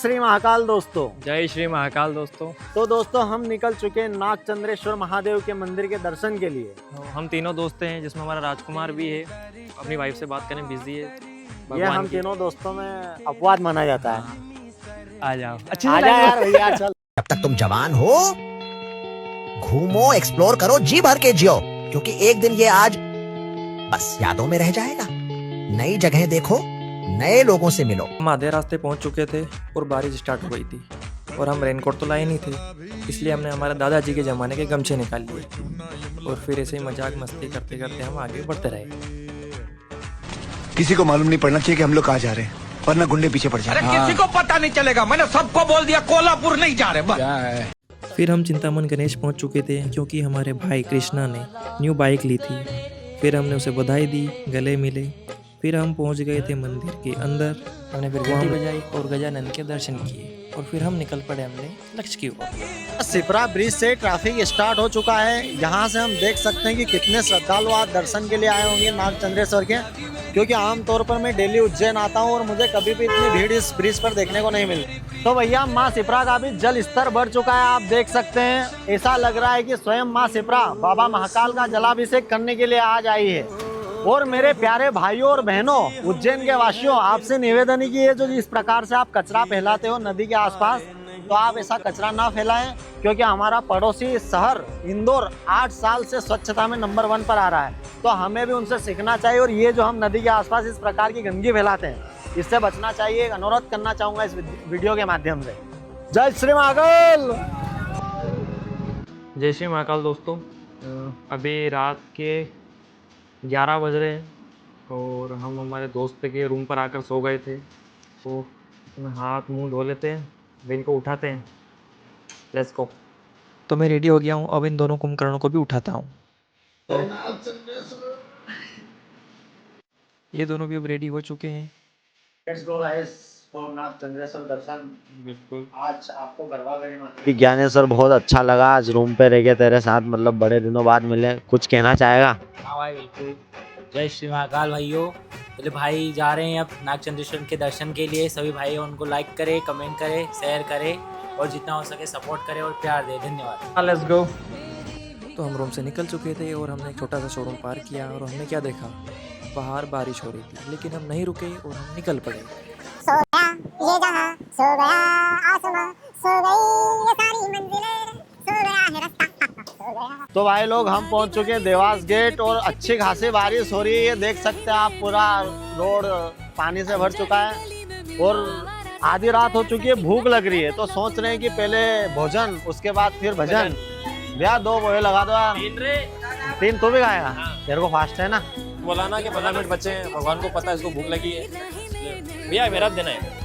श्री महाकाल दोस्तों। जय श्री महाकाल दोस्तों। तो दोस्तों हम निकल चुके हैं नागचंद्रेश्वर महादेव के मंदिर के दर्शन के लिए। हम तीनों दोस्त हैं जिसमें हमारा राजकुमार भी है, अपनी वाइफ से बात करने बिजी है। ये हम तीनों दोस्तों में अपवाद माना जाता है। आ जाओ, आ जा यार भैया चल। जब तक तुम जवान हो घूमो, एक्सप्लोर करो, जी भर के जियो, क्योंकि एक दिन ये आज बस यादों में रह जाएगा। नई जगह देखो, नए लोगों से मिलो। हम आधे रास्ते पहुंच चुके थे और बारिश स्टार्ट हो गई थी और हम रेनकोट तो लाए नहीं थे, इसलिए हमने हमारे दादाजी के ज़माने के गमछे निकाल लिए और फिर ऐसे ही मजाक मस्ती करते करते हम आगे बढ़ते रहे। किसी को मालूम नहीं पड़ना चाहिए कि हम लोग कहाँ जा रहे हैं, वरना गुंडे पीछे पड़ जाए। किसी को पता नहीं चलेगा, मैंने सबको बोल दिया कोल्हापुर नहीं जा रहे। फिर हम चिंतामन गणेश पहुंच चुके थे क्योंकि हमारे भाई कृष्णा ने न्यू बाइक ली थी। फिर हमने उसे बधाई दी, गले मिले। फिर हम पहुंच गए थे मंदिर के अंदर। हमने फिर घंटी बजाई और गजानन के दर्शन किए और फिर हम निकल पड़े हमने लक्ष्य की ओर। सिपरा ब्रिज से ट्रैफिक स्टार्ट हो चुका है। यहाँ से हम देख सकते हैं कि कितने श्रद्धालु आज दर्शन के लिए आए होंगे नागचंद्रेश्वर के, क्योंकि आमतौर पर मैं डेली उज्जैन आता हूँ और मुझे कभी भी इतनी भीड़ इस ब्रिज पर देखने को नहीं मिलती। तो भैया माँ सिपरा का भी जल स्तर बढ़ चुका है, आप देख सकते हैं। ऐसा लग रहा है कि स्वयं माँ सिपरा बाबा महाकाल का जलाभिषेक करने के लिए आज आई है। और मेरे प्यारे भाइयों और बहनों, उज्जैन के वासियों, आपसे निवेदन है कि ये जो इस प्रकार से आप कचरा फैलाते हो नदी के आसपास, तो आप ऐसा कचरा ना फैलाएं, क्योंकि हमारा पड़ोसी शहर इंदौर 8 साल से स्वच्छता में नंबर 1 पर आ रहा है। तो हमें भी उनसे सीखना चाहिए और ये जो हम नदी के आसपास इस प्रकार की गंदगी फैलाते हैं, इससे बचना चाहिए। एक अनुरोध करना चाहूँगा इस वीडियो के माध्यम से। जय श्री महाकाल। जय श्री महाकाल दोस्तों। अभी रात के 11 बज रहे हैं और हम हमारे दोस्त के रूम पर आकर सो गए थे। तो हाथ मुंह धो लेते हैं, फिर इनको उठाते हैं। लेट्स गो। तो मैं रेडी हो गया हूँ, अब इन दोनों कुंभकर्णों को भी उठाता हूँ। ये दोनों भी अब रेडी हो चुके हैं। Let's go guys for Nagchandreshwar दर्शन। बिल्कुल। आज आपको गरबा गई ज्ञानेश्वर बहुत अच्छा लगा आज रूम पे रह के तेरे साथ, मतलब बड़े दिनों बाद मिले। कुछ कहना चाहेगा? हाँ भाई बिल्कुल। जय श्री महाकाल भाइयों। मेरे भाई जा रहे हैं अब नागचंद्रेश्वर के दर्शन के लिए। सभी भाई उनको लाइक करें, कमेंट करें, शेयर करें और जितना हो सके सपोर्ट करें और प्यार दें। धन्यवाद। Let's go. तो हम रूम से निकल चुके थे और हमने एक छोटा सा शोरूम पार किया और हमने क्या देखा, बाहर बारिश हो रही थी, लेकिन हम नहीं रुके और हम निकल पड़े। सो गया ये जहां, सो गया आसमां, सो गई ये सारी मंजिलें, सो गया है रास्ता, सो गया। तो भाई लोग हम पहुंच चुके हैं देवास गेट और अच्छी खासी बारिश हो रही है। ये देख सकते हैं आप, पूरा रोड पानी से भर चुका है और आधी रात हो चुकी है। भूख लग रही है तो सोच रहे हैं कि पहले भोजन उसके बाद फिर भजन। भैया 2 बोहे लगा दो यार। 3 तो भी खाएगा? तेरे को फास्ट है ना? बोला ना कि 15 मिनट बचे हैं, भगवान को पता है इसको भूख लगी है। भैया मेरा देना है,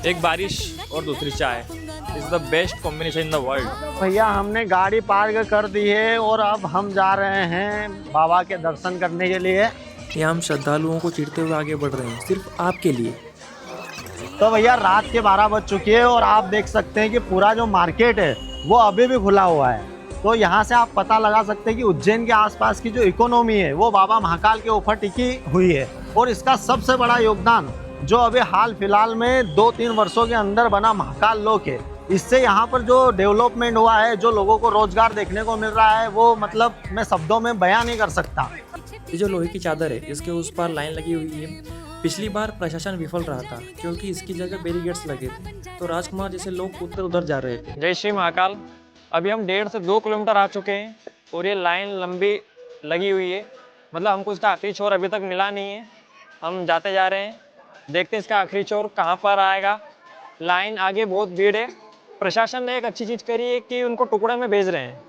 एक बारिश और दूसरी चाय। Is the best combination in the world. भैया हमने गाड़ी पार्क कर दी है और अब हम जा रहे हैं बाबा के दर्शन करने के लिए। यहाँ हम श्रद्धालुओं को चिढ़ते हुए आगे बढ़ रहे हैं, सिर्फ आपके लिए। तो भैया रात के 12 बज चुकी है और आप देख सकते हैं कि पूरा जो मार्केट है वो अभी भी खुला हुआ है। तो यहाँ से आप पता लगा सकते हैं कि उज्जैन के आसपास की जो इकोनॉमी है वो बाबा महाकाल के ऊपर टिकी हुई है। और इसका सबसे बड़ा योगदान जो अभी हाल फिलहाल में 2-3 वर्षों के अंदर बना महाकाल लोक है। इससे यहाँ पर जो डेवलपमेंट हुआ है, जो लोगों को रोजगार देखने को मिल रहा है, वो मतलब मैं शब्दों में बयान नहीं कर सकता। ये जो लोहे की चादर है, इसके उस पार लाइन लगी हुई है। पिछली बार प्रशासन विफल रहा था क्योंकि इसकी जगह बैरिकेड्स लगे थे, तो राजकुमार जैसे लोग उधर उधर जा रहे थे। जय श्री महाकाल। अभी हम 1.5 से 2 किलोमीटर आ चुके हैं और ये लाइन लंबी लगी हुई है, मतलब हमको इसका आखिरी छोर अभी तक मिला नहीं है। हम जाते जा रहे हैं, देखते हैं इसका आखिरी छोर कहाँ पर आएगा। लाइन आगे बहुत भीड़ है। प्रशासन ने एक अच्छी चीज़ करी है कि उनको टुकड़े में भेज रहे हैं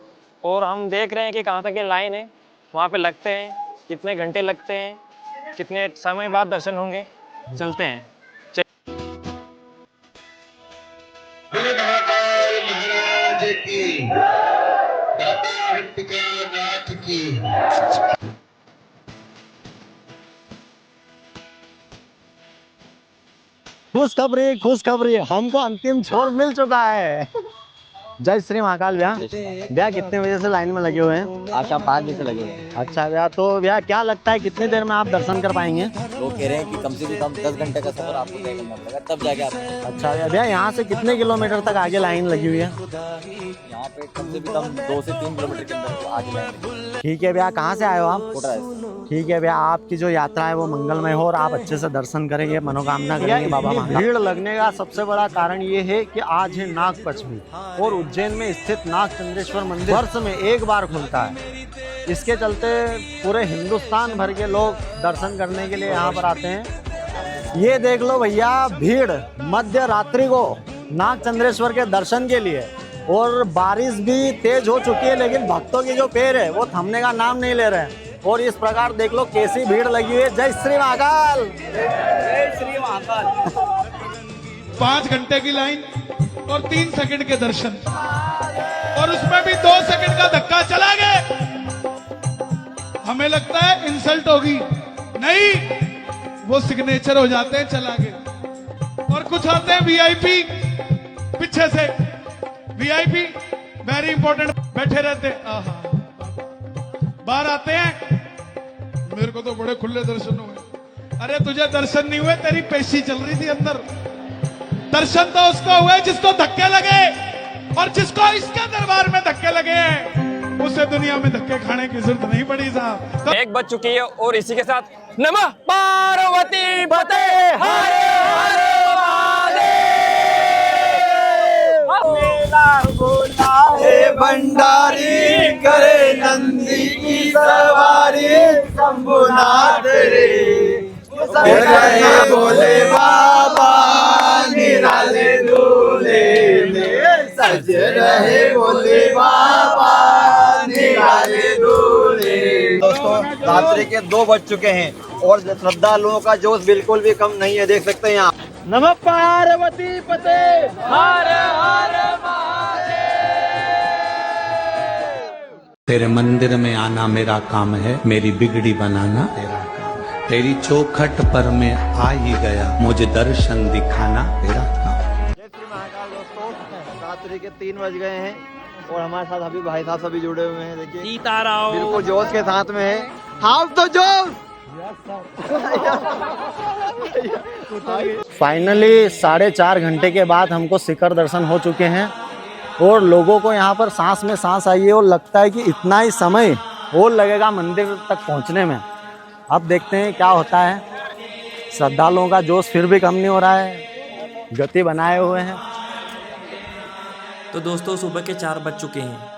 और हम देख रहे हैं कि कहाँ तक ये लाइन है, वहाँ पे लगते हैं, कितने घंटे लगते हैं, कितने समय बाद दर्शन होंगे। चलते हैं। खुशखबरी, खुशखबरी, हमको अंतिम छोर मिल चुका है। जय श्री महाकाल भैया। भैया कितने बजे से लाइन में लगे हुए हैं? आशा 5 बजे से लगे हुए हैं। अच्छा भैया, तो भैया क्या लगता है कितनी देर में आप दर्शन कर पाएंगे? लोग कह रहे हैं कि कम से कम 10 घंटे का सफर आपको तय करना पड़ेगा, तब जाके आप। अच्छा भैया, यहाँ से कितने किलोमीटर तक आगे लाइन लगी हुई है? यहाँ पे कम से कम 2 से 3 किलोमीटर के अंदर आगे लाइन। ठीक है भैया, कहाँ से आए हो आप? कोटा है। ठीक है भैया, आपकी जो यात्रा है वो मंगलमय हो और आप अच्छे से दर्शन करेंगे, मनोकामना करेंगे बाबा महाकाल। भीड़ लगने का सबसे बड़ा कारण ये है कि आज है नाग पंचमी और उज्जैन में स्थित नाग चंद्रेश्वर मंदिर वर्ष में एक बार खुलता है। इसके चलते पूरे हिंदुस्तान भर के लोग दर्शन करने के लिए यहाँ पर आते हैं। ये देख लो भैया, भीड़ मध्य रात्रि को नाग चंद्रेश्वर के दर्शन के लिए, और बारिश भी तेज हो चुकी है लेकिन भक्तों के जो पैर है वो थमने का नाम नहीं ले रहे हैं। और इस प्रकार देख लो कैसी भीड़ लगी हुई है। जय श्री महाकाल। जय श्री महाकाल। 5 घंटे की लाइन और 3 सेकंड के दर्शन, और उसमें भी 2 सेकंड का धक्का चला गए। हमें लगता है इंसल्ट होगी, नहीं, वो सिग्नेचर हो जाते हैं चला गए। और कुछ आते हैं वीआईपी, पीछे से वीआईपी वेरी इंपॉर्टेंट बैठे रहते हैं। बाहर आते हैं, मेरे को तो बड़े खुले दर्शन हुए। अरे तुझे दर्शन नहीं हुए, तेरी पेशी चल रही थी अंदर। दर्शन तो उसको हुए जिसको धक्के लगे, और जिसको इसके दरबार में धक्के लगे हैं उसे दुनिया में धक्के खाने की जरूरत नहीं पड़ी साहब। तो एक बज चुकी है और इसी के साथ नमः पार्वती पते हरे हरे भंडारी करे नंदी की सवारी, शंभुनाथ रे रहे बोले बाबा, निराले दूल्हे में सज रहे बोले बाबा, निराले दूल्हे। दोस्तों, रात्रि के 2 बज चुके हैं और श्रद्धालुओं का जोश बिल्कुल भी कम नहीं है, देख सकते हैं यहाँ। नमः पार्वती पते हर हर तेरे मंदिर में आना मेरा काम है, मेरी बिगड़ी बनाना तेरा काम है। तेरी चौखट पर मैं आ ही गया, मुझे दर्शन दिखाना तेरा काम है। जय श्री महाकाल। दोस्तों, रात्रि के 3 बज गए हैं और हमारे साथ अभी भाई साहब सभी जुड़े हुए हैं। देखिए सीताराम बिल्कुल जोश के साथ में है। हाँ तो जोश। फाइनली 4.5 घंटे के बाद हमको शिखर दर्शन हो चुके हैं और लोगों को यहाँ पर सांस में सांस आई है और लगता है कि इतना ही समय और लगेगा मंदिर तक पहुँचने में। अब देखते हैं क्या होता है। श्रद्धालुओं का जोश फिर भी कम नहीं हो रहा है, गति बनाए हुए हैं। तो दोस्तों, सुबह के 4 बज चुके हैं।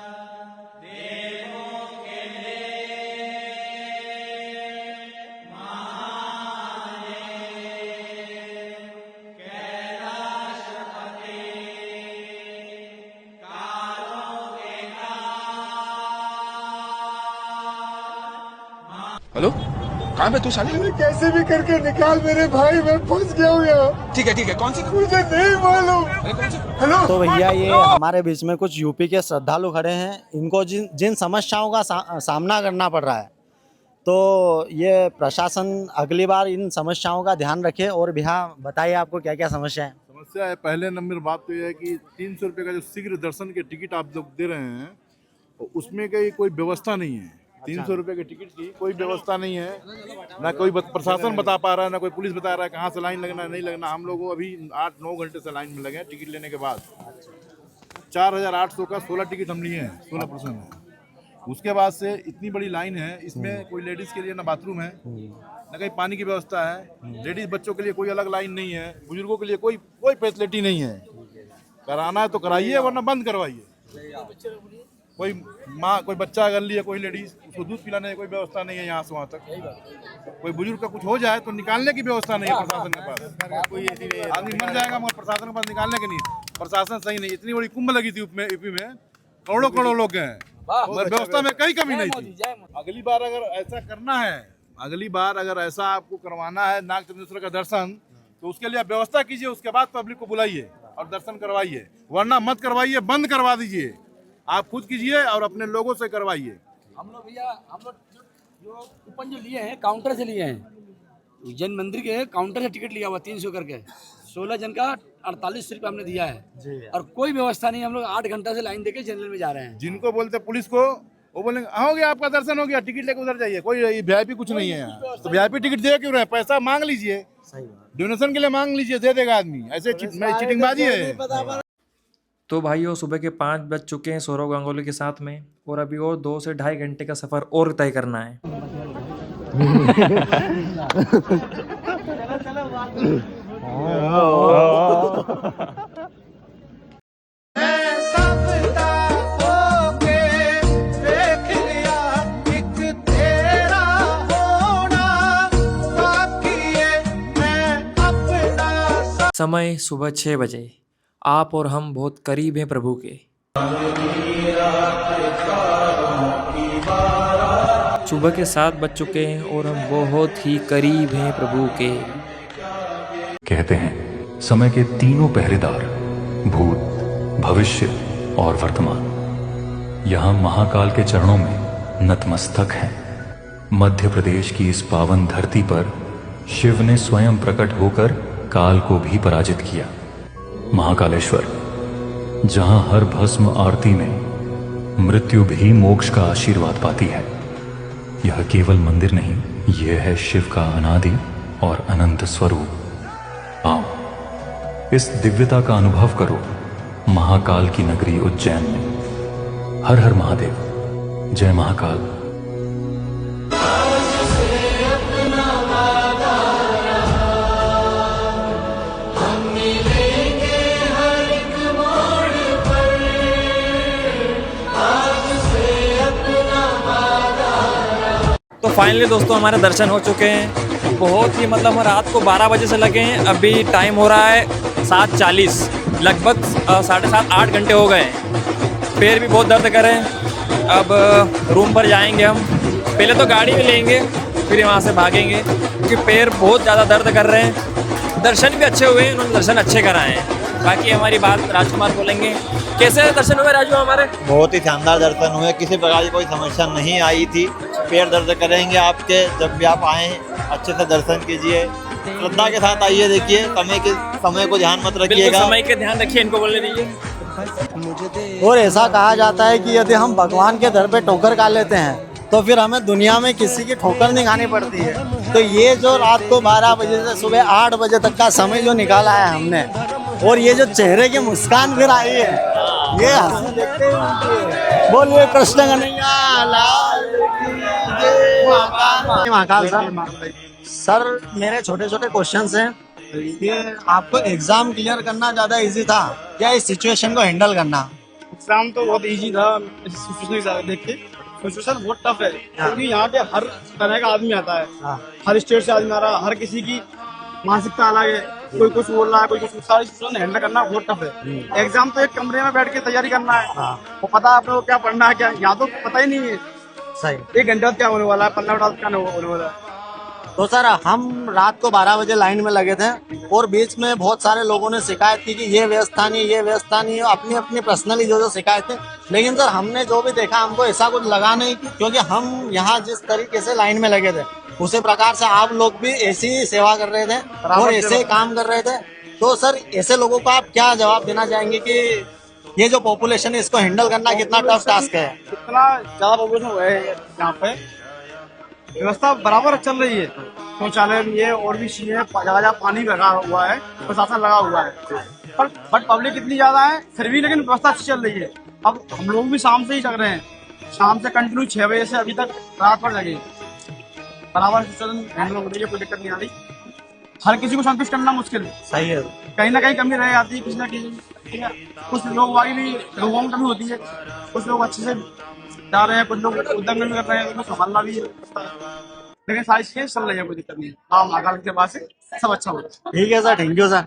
हेलो, कहाँ पे तू साले? कैसे भी करके निकाल मेरे भाई, मैं फंस गया हूँ यहाँ। ठीक है, कौन सी? मुझे नहीं मालूम। हेलो। तो भैया, ये हमारे बीच में कुछ यूपी के श्रद्धालु खड़े हैं। इनको जिन समस्याओं का सामना करना पड़ रहा है, तो ये प्रशासन अगली बार इन समस्याओं का ध्यान रखे। और भैया बताइए, आपको क्या क्या समस्या है? समस्या है, पहले नंबर बात तो यह है कि 300 रुपये का जो शीघ्र दर्शन के टिकट आप लोग दे रहे हैं, उसमें कोई व्यवस्था नहीं है। 300 रुपये के टिकट की कोई व्यवस्था नहीं है, ना कोई प्रशासन बता पा रहा है, ना कोई पुलिस बता रहा है कहाँ से लाइन लगना नहीं लगना। हम लोग अभी 8-9 घंटे से लाइन में लगे हैं टिकट लेने के बाद। 4800 का 16 टिकट हम लिए हैं, 16% है। उसके बाद से इतनी बड़ी लाइन है, इसमें कोई लेडीज़ के लिए ना बाथरूम है, ना कहीं पानी की व्यवस्था है। लेडीज़ बच्चों के लिए कोई अलग लाइन नहीं है, बुजुर्गों के लिए कोई फैसिलिटी नहीं है। कराना है तो कराइए, वरना बंद करवाइए। कोई माँ, कोई बच्चा अगर लिए, कोई लेडीज, उसको दूध पिलाने की कोई व्यवस्था नहीं है यहाँ से वहाँ तक। कोई बुजुर्ग का कुछ हो जाए तो निकालने की व्यवस्था नहीं है प्रशासन के पास। कोई आदमी मर जाएगा मगर प्रशासन के पास निकालने के नहीं, प्रशासन सही नहीं। इतनी बड़ी कुंभ लगी थी यूपी में, करोड़ों लोग गए, मगर व्यवस्था में कहीं कमी नहीं थी। अगली बार अगर ऐसा करना है, अगली बार अगर ऐसा आपको करवाना है नाग चंद्रेश्वर का दर्शन, तो उसके लिए आप व्यवस्था कीजिए, उसके बाद पब्लिक को बुलाइए और दर्शन करवाइए, वरना मत करवाइए, बंद करवा दीजिए। आप खुद कीजिए और अपने लोगों से करवाइए। हम लोग भैया, जो कूपन जो लिए हैं काउंटर से लिए हैं, उज्जैन मंदिर के काउंटर से टिकट लिया हुआ 300 करके, 16 जन का 48 रुपये हमने दिया है और कोई व्यवस्था नहीं। हम लोग 8 घंटा से लाइन देके जनरल में जा रहे हैं। जिनको बोलते पुलिस को, वो बोलेंगे हो गया आपका दर्शन हो गया, टिकट लेके उधर जाइए। कोई वीआईपी कुछ नहीं है यहाँ। तो वीआईपी टिकट दे क्यों रहे? पैसा मांग लीजिए, डोनेशन के लिए मांग लीजिए, दे देगा आदमी। ऐसे चीटिंगबाजी है। तो भाइयों सुबह के 5 बज चुके हैं सौरव गांगुली के साथ में, और अभी और 2 से ढाई घंटे का सफ़र और तय करना है। समय सुबह 6 बजे। आप और हम बहुत करीब हैं प्रभु के। सुबह के 7 बज चुके हैं और हम बहुत ही करीब हैं प्रभु के। कहते हैं समय के तीनों पहरेदार भूत, भविष्य और वर्तमान यहाँ महाकाल के चरणों में नतमस्तक हैं। मध्य प्रदेश की इस पावन धरती पर शिव ने स्वयं प्रकट होकर काल को भी पराजित किया। महाकालेश्वर, जहां हर भस्म आरती में मृत्यु भी मोक्ष का आशीर्वाद पाती है। यह केवल मंदिर नहीं, यह है शिव का अनादि और अनंत स्वरूप। आओ, इस दिव्यता का अनुभव करो महाकाल की नगरी उज्जैन में। हर हर महादेव, जय महाकाल। तो फाइनली दोस्तों हमारे दर्शन हो चुके हैं। बहुत ही मतलब रात को 12 बजे से लगे हैं, अभी टाइम हो रहा है 7:40, लगभग 7.5-8 घंटे हो गए हैं। पैर भी बहुत दर्द कर रहे हैं। अब रूम पर जाएंगे हम, पहले तो गाड़ी में लेंगे फिर वहाँ से भागेंगे, क्योंकि पैर बहुत ज़्यादा दर्द कर रहे हैं। दर्शन भी अच्छे हुए हैं, उन्होंने दर्शन अच्छे कराए हैं। बाकी हमारी बात राजकुमार बोलेंगे। कैसे दर्शन हुए राजू हमारे? बहुत ही शानदार दर्शन हुए, किसी प्रकार की कोई समस्या नहीं आई थी। पैर दर्द करेंगे आपके, जब भी आप आए अच्छे से दर्शन कीजिए, श्रद्धा के साथ आइए। देखिए समय को ध्यान मत रखिएगा, समय के ध्यान रखिए, इनको बोलने दीजिए। और ऐसा कहा जाता है कि यदि हम भगवान के दर पे ठोकर खा लेते हैं तो फिर हमें दुनिया में किसी की ठोकर नहीं खानी पड़ती है। तो ये जो रात को 12 बजे से सुबह 8 बजे तक का समय जो निकाला है हमने, और ये जो चेहरे की मुस्कान फिर आई है, ये हंसी देखते हुए बोलिए कृष्ण कन्हैया लाल की जय। महाकाल सर, मेरे छोटे छोटे क्वेश्चंस हैं। ये आपको एग्जाम क्लियर करना ज्यादा इजी था या इस सिचुएशन को हैंडल करना? एग्जाम तो बहुत इजी था, सिचुएशन देख के। सिचुएशन बहुत टफ है क्योंकि यहाँ पे हर तरह का आदमी आता है, हर स्टेट से आदमी आ रहा है, हर किसी की मानसिकता अलग है, कोई कुछ बोल रहा है, कोई कुछ। सारी सिचुएशन हैंडल करना बहुत टफ है। एग्जाम तो एक कमरे में बैठ के तैयारी करना है, वो पता है आपको क्या पढ़ना है, क्या यहाँ तो पता ही नहीं है। सही। 1 घंटा क्या होने वाला है, 15 मिनट क्या होने वाला है। तो सर, हम रात को 12 बजे लाइन में लगे थे और बीच में बहुत सारे लोगों ने शिकायत की कि ये व्यवस्था नहीं, ये व्यवस्था नहीं, अपनी अपनी पर्सनली जो शिकायत है। लेकिन सर, हमने जो भी देखा हमको ऐसा कुछ लगा नहीं, क्योंकि हम यहाँ जिस तरीके से लाइन में लगे थे उसी प्रकार से आप लोग भी ऐसी ही सेवा कर रहे थे और ऐसे ही काम कर रहे थे। तो सर, ऐसे लोगों को आप क्या जवाब देना चाहेंगे कि ये जो पॉपुलेशन है इसको हैंडल करना कितना टफ टास्क है? इतना ज्यादा पॉपुलेशन हुआ है यहाँ पे, व्यवस्था बराबर चल रही है, शौचालय भी है और भी चीजें, जगह पानी लगा हुआ है, प्रशासन लगा हुआ है, बट पब्लिक इतनी ज्यादा है फिर भी लेकिन व्यवस्था अच्छी चल रही है। अब हम लोग भी शाम से ही चल रहे हैं, शाम से कंटिन्यू 6 बजे से अभी तक रात भर लगे, बराबर हैंडल हो रही है, कोई दिक्कत नहीं आ रही। हर किसी को संतुष्ट करना मुश्किल है। सही है। कहीं ना कहीं कमी रह जाती है, किसी ना किसी, ठीक है। कुछ लोग भी लोगों में कमी होती है, कुछ लोग अच्छे से जा रहे हैं, कुछ लोग उद्यम में कर रहे हैं, उनको संभालना भी है, लेकिन सारी चीजें चल रही है, कोई दिक्कत नहीं है। हाँ, महाकाल के पास सब अच्छा होगा। ठीक है सर, थैंक यू सर।